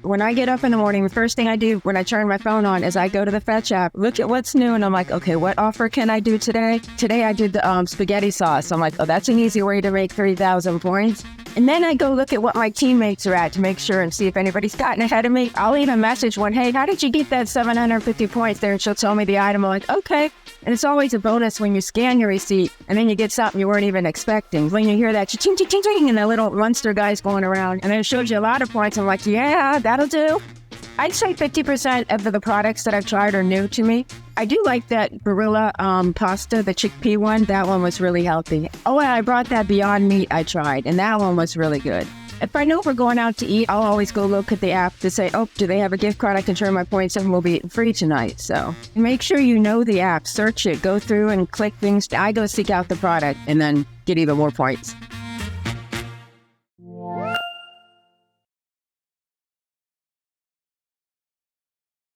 when I get up in the morning, the first thing I do when I turn my phone on is I go to the Fetch app, look at what's new, and I'm like, okay, what offer can I do today? Today I did the spaghetti sauce. I'm like, oh, that's an easy way to make 3,000 points. And then I go look at what my teammates are at to make sure and see if anybody's gotten ahead of me. I'll even message one, hey, how did you get that 750 points there? And she'll tell me the item. I'm like, okay. And it's always a bonus when you scan your receipt and then you get something you weren't even expecting. When you hear that ching, ching, ching, ching, and the little Munster guy's going around, and then it shows you a lot of points. I'm like, yeah, that'll do. I'd say 50% of the products that I've tried are new to me. I do like that Barilla pasta, the chickpea one. That one was really healthy. Oh, and I brought that Beyond Meat I tried, and that one was really good. If I know we're going out to eat, I'll always go look at the app to say, oh, do they have a gift card I can turn my points in and we'll be eating free tonight. So make sure you know the app, search it, go through and click things. I go seek out the product and then get even more points.